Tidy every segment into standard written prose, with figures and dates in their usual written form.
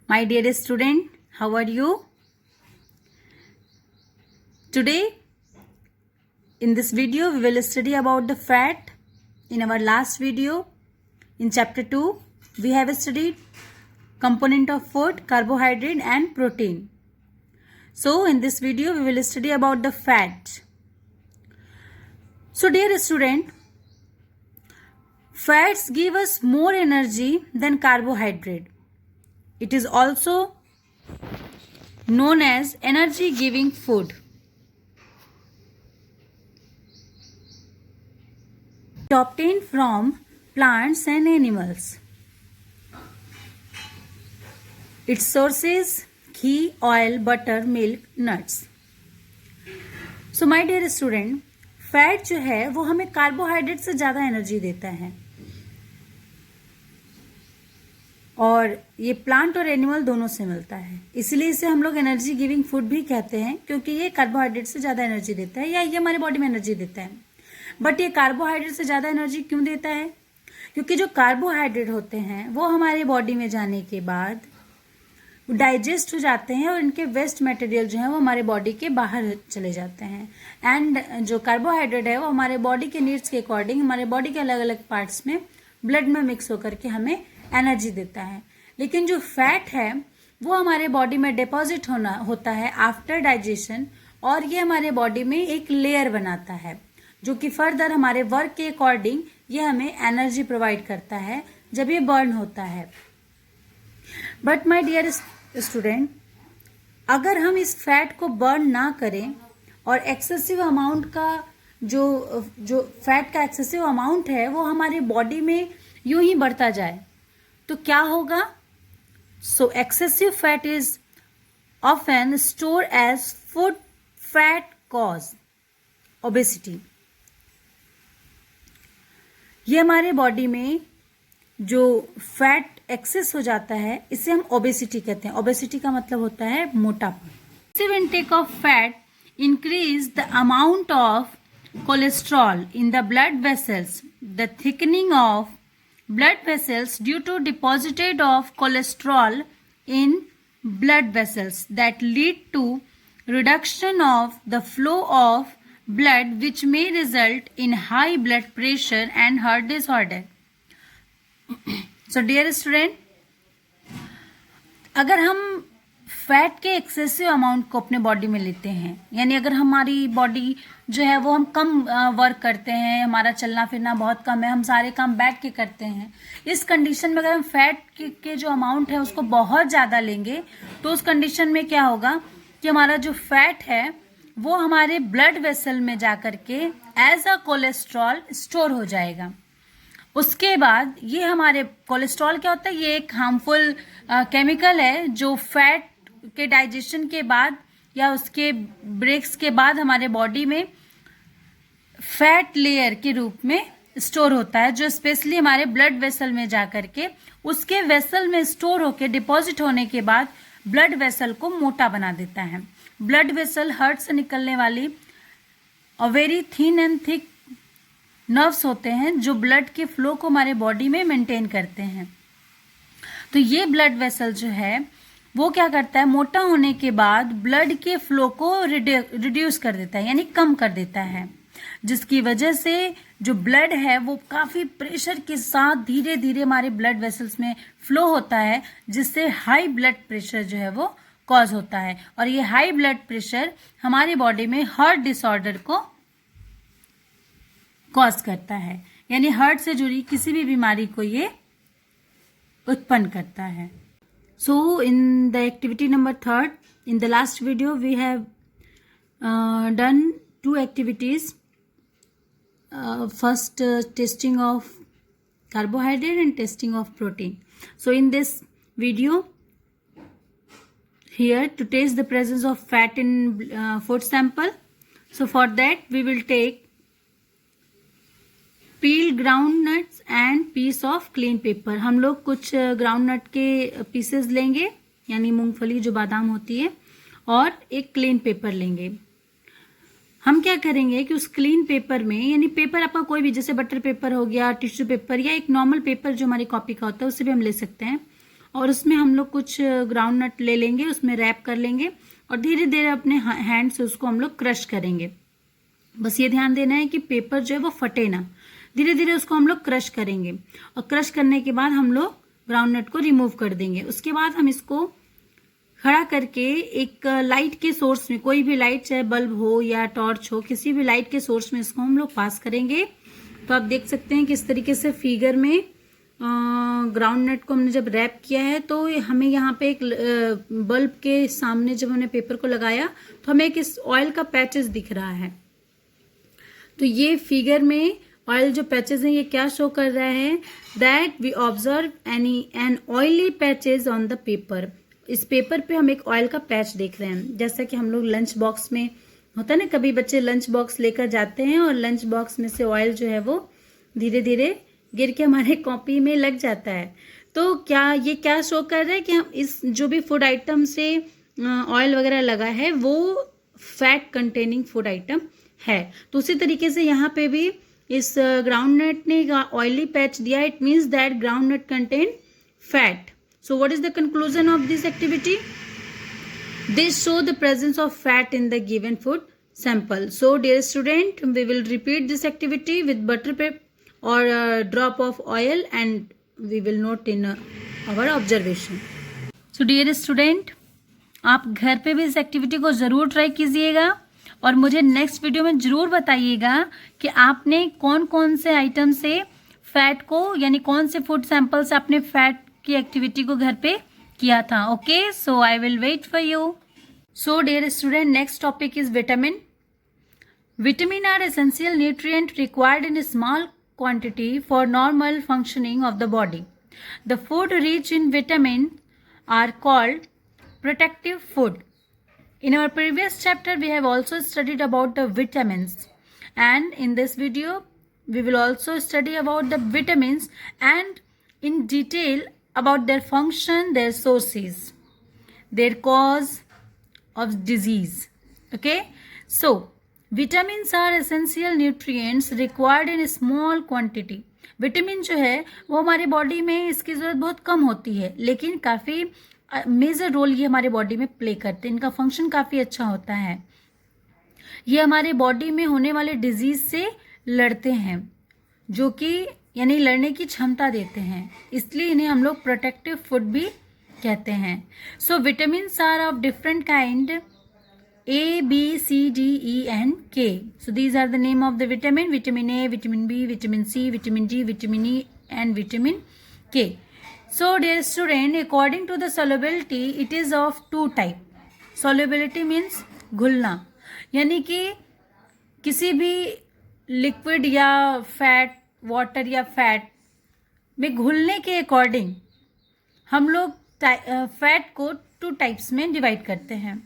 My dear student, how are you? Today, in this video, we will study about the fat. In our last video, in chapter 2, we have studied component of food, carbohydrate and protein. So, in this video, we will study about the fat. So, dear student, fats give us more energy than carbohydrate. It is also known as energy giving food. Obtained from plants and animals. Its sources ghee, oil, butter, milk, nuts. So my dear student, fat जो है वो हमें carbohydrate से ज़्यादा energy देता है और ये प्लांट और एनिमल दोनों से मिलता है, इसलिए इसे हम लोग एनर्जी गिविंग फूड भी कहते हैं क्योंकि ये कार्बोहाइड्रेट से ज़्यादा एनर्जी देता है या ये हमारे बॉडी में एनर्जी देता है। बट ये कार्बोहाइड्रेट से ज़्यादा एनर्जी क्यों देता है? क्योंकि जो कार्बोहाइड्रेट होते हैं वो हमारे बॉडी में जाने के बाद डाइजेस्ट हो जाते हैं और इनके वेस्ट मटेरियल जो है वो हमारे बॉडी के बाहर चले जाते हैं। एंड जो कार्बोहाइड्रेट है वो हमारे बॉडी के नीड्स के अकॉर्डिंग हमारे बॉडी के अलग अलग पार्ट्स में ब्लड में मिक्स होकर के हमें एनर्जी देता है। लेकिन जो फैट है वो हमारे बॉडी में डिपॉजिट होता है आफ्टर डाइजेशन और ये हमारे बॉडी में एक लेयर बनाता है जो कि फर्दर हमारे वर्क के अकॉर्डिंग ये हमें एनर्जी प्रोवाइड करता है जब ये बर्न होता है। बट माय डियर स्टूडेंट, अगर हम इस फैट को बर्न ना करें और एक्सेसिव अमाउंट का जो फैट का एक्सेसिव अमाउंट है वो हमारे बॉडी में यूं ही बढ़ता जाए तो क्या होगा? So excessive fat is often store as food fat cause obesity. ये हमारे बॉडी में जो फैट एक्सेस हो जाता है इसे हम ओबेसिटी कहते हैं। ओबेसिटी का मतलब होता है मोटापा। Excessive intake of fat increase the amount of cholesterol in the blood vessels, the thickening of blood vessels due to deposited of cholesterol in blood vessels that lead to reduction of the flow of blood which may result in high blood pressure and heart disorder. So dear student, अगर हम fat के excessive amount को अपने body में लेते हैं, यानी अगर हमारी बॉडी जो है वो हम कम वर्क करते हैं, हमारा चलना फिरना बहुत कम है, हम सारे काम बैठ के करते हैं, इस कंडीशन में अगर हम फैट के जो अमाउंट है उसको बहुत ज़्यादा लेंगे तो उस कंडीशन में क्या होगा कि हमारा जो फैट है वो हमारे ब्लड वेसल में जा कर के एज अ कोलेस्ट्रॉल स्टोर हो जाएगा। उसके बाद ये हमारे कोलेस्ट्रॉल क्या होता है? ये एक हार्मफुल केमिकल है जो फैट के डाइजेशन के बाद या उसके ब्रेक्स के बाद हमारे बॉडी में फैट लेयर के रूप में स्टोर होता है जो स्पेशली हमारे ब्लड वेसल में जाकर के उसके वेसल में स्टोर होकर डिपॉजिट होने के बाद ब्लड वेसल को मोटा बना देता है। ब्लड वेसल हार्ट से निकलने वाली very thin and thick nerves होते हैं जो ब्लड के फ्लो को हमारे बॉडी में मेंटेन करते हैं। तो ये ब्लड वेसल जो है वो क्या करता है? मोटा होने के बाद ब्लड के फ्लो को रिड्यूस कर देता है, यानी कम कर देता है, जिसकी वजह से जो ब्लड है वो काफ़ी प्रेशर के साथ धीरे धीरे हमारे ब्लड वेसल्स में फ्लो होता है जिससे हाई ब्लड प्रेशर जो है वो कॉज होता है और ये हाई ब्लड प्रेशर हमारी बॉडी में हार्ट डिसऑर्डर को कॉज करता है, यानी हार्ट से जुड़ी किसी भी बीमारी को ये उत्पन्न करता है। So in the activity number 3, in the last video we have done 2 activities. First testing of carbohydrate and testing of protein. So in this video here to test the presence of fat in food sample. So for that we will take peel groundnuts and piece of clean paper. हम लोग कुछ ground नट के pieces लेंगे यानी मूंगफली जो बादाम होती है और एक क्लीन पेपर लेंगे। हम क्या करेंगे कि उस क्लीन पेपर में, यानी पेपर आपका कोई भी, जैसे बटर पेपर हो गया, टिश्यू पेपर या एक नॉर्मल पेपर जो हमारी कॉपी का होता है उससे भी हम ले सकते हैं, और उसमें हम लोग कुछ ग्राउंड नट ले लेंगे, उसमें रैप कर लेंगे और धीरे धीरे अपने हैंड से उसको हम लोग क्रश करेंगे। बस ये ध्यान देना है कि पेपर जो है वो फटे ना, धीरे धीरे उसको हम लोग क्रश करेंगे और क्रश करने के बाद हम लोग ग्राउंड नट को रिमूव कर देंगे। उसके बाद हम इसको खड़ा करके एक लाइट के सोर्स में, कोई भी लाइट चाहे बल्ब हो या टॉर्च हो, किसी भी लाइट के सोर्स में इसको हम लोग पास करेंगे। तो आप देख सकते हैं किस तरीके से फिगर में ग्राउंड नट को हमने जब रैप किया है तो हमें यहाँ पे एक बल्ब के सामने जब हमने पेपर को लगाया तो हमें एक इस ऑयल का पैचेस दिख रहा है। तो ये फिगर में ऑयल जो पैचेस हैं ये क्या शो कर रहा है, that we observe an oily patches on the paper. इस पेपर पे हम एक ऑयल का पैच देख रहे हैं। जैसा कि हम लोग लंच बॉक्स में होता है ना, कभी बच्चे लंच बॉक्स लेकर जाते हैं और लंच बॉक्स में से ऑयल जो है वो धीरे धीरे गिर के हमारे कॉपी में लग जाता है। तो ये क्या शो कर रहा है कि हम इस जो भी फूड आइटम से ऑयल वगैरह लगा है वो फैट कंटेनिंग फूड आइटम है। तो उसी तरीके से यहाँ पे भी इस ग्राउंड नट ने ऑयली पैच दिया, it means that groundnut contain fat. So what is the conclusion of this activity? They show the presence of fat in the given food sample. So dear student, we will repeat this activity with butter paper or a drop of oil and we will note in our observation. So dear student, आप घर पे भी इस activity को ज़रूर try कीजिएगा और मुझे नेक्स्ट वीडियो में ज़रूर बताइएगा कि आपने कौन कौन से आइटम से फैट को, यानी कौन से फूड सैंपल से आपने फैट की एक्टिविटी को घर पे किया था। Okay, so I will wait for you. So dear student, next topic is vitamin. Vitamin are essential nutrient required in small quantity for normal functioning of the body. The food rich in vitamin are called protective food. In our previous chapter, we have also studied about the vitamins, and in this video, we will also study about the vitamins and in detail about their function, their sources, their cause of disease. Okay, so vitamins are essential nutrients required in small quantity. Vitamin जो है वो हमारे body में इसकी ज़रूरत बहुत कम होती है, लेकिन काफ़ी मेजर रोल ये हमारे बॉडी में प्ले करते हैं। इनका फंक्शन काफ़ी अच्छा होता है। ये हमारे बॉडी में होने वाले डिजीज से लड़ते हैं, जो कि यानी लड़ने की क्षमता देते हैं, इसलिए इन्हें हम लोग प्रोटेक्टिव फूड भी कहते हैं। So vitamins are of different kind, A, B, C, D, E and K. So these are the name of the vitamin: vitamin A, vitamin B, vitamin C, vitamin D, vitamin E and vitamin K. So dear student, according to the solubility, it is of two type. Solubility means घुलना, यानी कि किसी भी liquid या fat, water या fat में घुलने के अकॉर्डिंग हम लोग फैट को टू टाइप्स में डिवाइड करते हैं।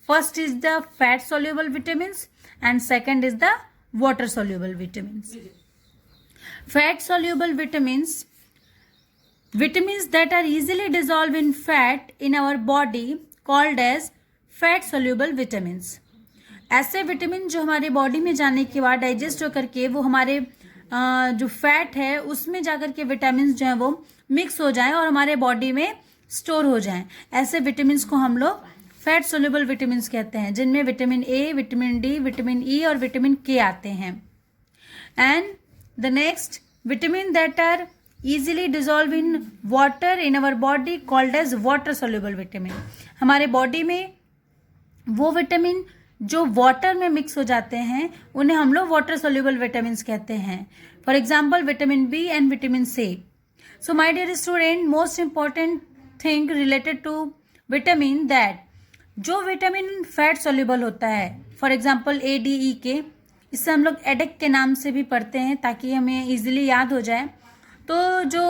First is the fat soluble vitamins and second is the water soluble vitamins. Fat soluble vitamins, vitamins that are easily dissolved in fat in our body called as fat soluble vitamins. ऐसे vitamin जो हमारे body में जाने के बाद digest होकर के वो हमारे जो फैट है उसमें जाकर के विटामिन जो है वो मिक्स हो जाएं और हमारे बॉडी में स्टोर हो जाएं, ऐसे विटामिन को हम लोग फैट सोल्यूबल विटामिन कहते हैं, जिनमें vitamin A, vitamin D, vitamin E और विटामिन के आते हैं। And the next vitamin that are easily dissolve in water in our body called as water soluble vitamin. हमारे बॉडी में वो विटामिन जो वाटर में मिक्स हो जाते हैं उन्हें हम लोग वाटर सोल्यूबल विटामिन कहते हैं। For example vitamin B and vitamin C. So my dear student, most important thing related to vitamin that जो विटामिन फैट सोल्यूबल होता है, for example A, D, E, K, इससे हम लोग एडेक के नाम से भी पढ़ते हैं ताकि हमें इजीली याद हो जाए। तो जो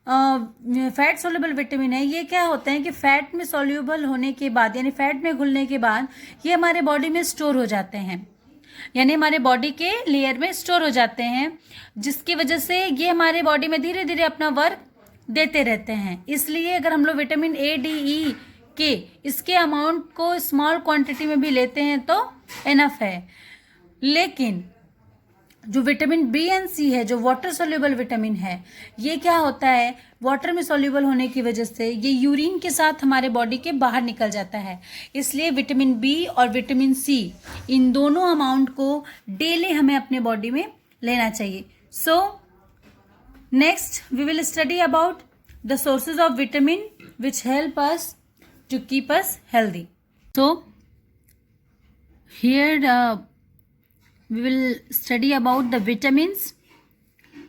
फैट सोल्यूबल विटामिन है ये क्या होते हैं कि फैट में सोल्यूबल होने के बाद यानी फैट में घुलने के बाद ये हमारे बॉडी में स्टोर हो जाते हैं, यानी हमारे बॉडी के लेयर में स्टोर हो जाते हैं, जिसकी वजह से ये हमारे बॉडी में धीरे धीरे अपना वर्क देते रहते हैं। इसलिए अगर हम लोग विटामिन ए, डी, ई, के इसके अमाउंट को स्मॉल क्वांटिटी में भी लेते हैं तो इनफ है। लेकिन जो विटामिन बी एंड सी है, जो वाटर सोल्यूबल विटामिन है, ये क्या होता है, वाटर में सोल्यूबल होने की वजह से ये यूरिन के साथ हमारे बॉडी के बाहर निकल जाता है। इसलिए विटामिन बी और विटामिन सी, इन दोनों अमाउंट को डेली हमें अपने बॉडी में लेना चाहिए। So next we will study about the sources of vitamin which help us to keep us healthy. So here we will study about the vitamins,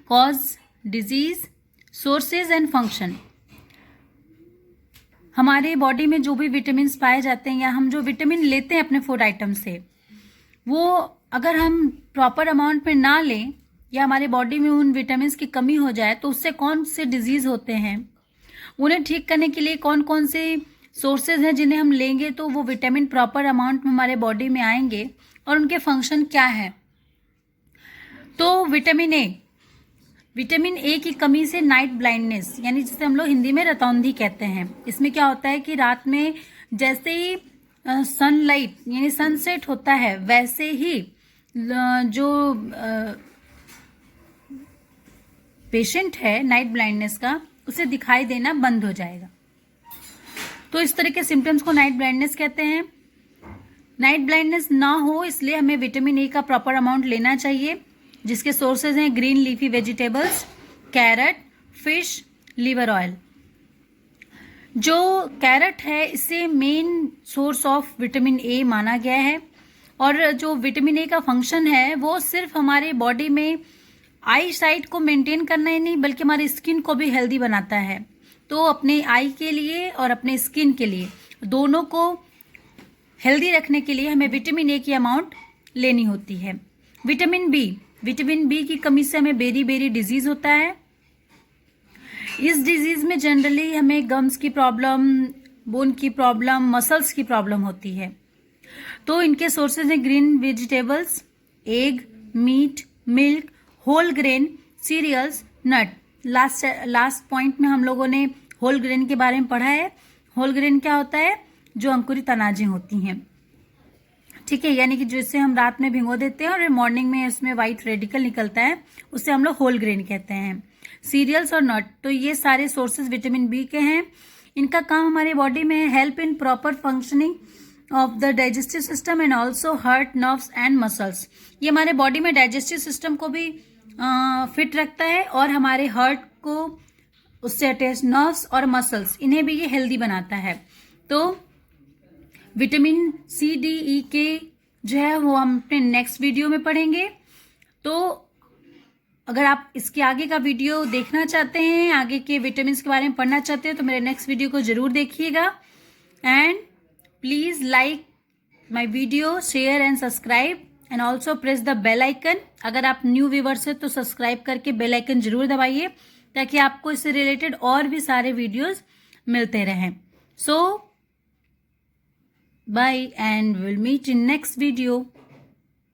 cause, disease, sources and function। हमारे body में जो भी vitamin पाए जाते हैं या हम जो विटामिन लेते हैं अपने फूड आइटम से, वो अगर हम प्रॉपर अमाउंट में ना लें या हमारे बॉडी में उन विटामिन की कमी हो जाए तो उससे कौन से डिजीज होते हैं, उन्हें ठीक करने के लिए कौन कौन से सोर्सेज हैं जिन्हें हम लेंगे तो वो विटामिन प्रॉपर अमाउंट में हमारे बॉडी में आएंगे और उनके फंक्शन क्या है। तो विटामिन ए की कमी से नाइट ब्लाइंडनेस, यानी जिसे हम लोग हिंदी में रतौंधी कहते हैं, इसमें क्या होता है कि रात में जैसे ही सनलाइट यानी सनसेट होता है वैसे ही जो पेशेंट है नाइट ब्लाइंडनेस का, उसे दिखाई देना बंद हो जाएगा। तो इस तरह के सिम्टम्स को नाइट ब्लाइंडनेस कहते हैं। नाइट ब्लाइंडनेस ना हो इसलिए हमें विटामिन ए का प्रॉपर अमाउंट लेना चाहिए, जिसके सोर्सेज हैं green leafy vegetables, carrot, fish, liver oil. जो कैरेट है इसे main source of vitamin A माना गया है, और जो विटामिन ए का फंक्शन है वो सिर्फ हमारे बॉडी में आई साइट को मेंटेन करना ही नहीं बल्कि हमारी स्किन को भी हेल्दी बनाता है। तो अपने आई के लिए और अपने स्किन के लिए दोनों को हेल्दी रखने के लिए हमें विटामिन ए की अमाउंट लेनी होती है। विटामिन बी की कमी से हमें बेरी डिजीज होता है। इस डिजीज में जनरली हमें गम्स की प्रॉब्लम, बोन की प्रॉब्लम, मसल्स की प्रॉब्लम होती है। तो इनके सोर्सेज हैं green vegetables, egg, meat, milk, whole grain, cereals, nut. Last point में हम लोगों ने होल ग्रेन के बारे में पढ़ा है। होल ग्रेन क्या होता है, जो अंकुरित अनाजें होती हैं, ठीक है, यानी कि जिसे हम रात में भिगो देते हैं और मॉर्निंग में उसमें व्हाइट रेडिकल निकलता है, उसे हम लोग होल ग्रेन कहते हैं। सीरियल्स और नट, तो ये सारे सोर्सेज विटामिन बी के हैं। इनका काम हमारे बॉडी में help in proper functioning of the digestive system and also heart, nerves and muscles. ये हमारे बॉडी में डाइजेस्टिव सिस्टम को भी फिट रखता है और हमारे हार्ट को, उससे अटैच नर्व्स और मसल्स, इन्हें भी ये हेल्दी बनाता है। तो विटामिन सी, डी, ई के जो है वो हम अपने नेक्स्ट वीडियो में पढ़ेंगे। तो अगर आप इसके आगे का वीडियो देखना चाहते हैं, आगे के विटामिन के बारे में पढ़ना चाहते हैं, तो मेरे नेक्स्ट वीडियो को जरूर देखिएगा। And please like my video, share and subscribe and also press the bell icon. अगर आप न्यू व्यूवर्स हैं तो सब्सक्राइब करके बेल आइकन जरूर दबाइए ताकि आपको इससे रिलेटेड और भी सारे वीडियोस मिलते रहें। सो bye and we'll meet in next video.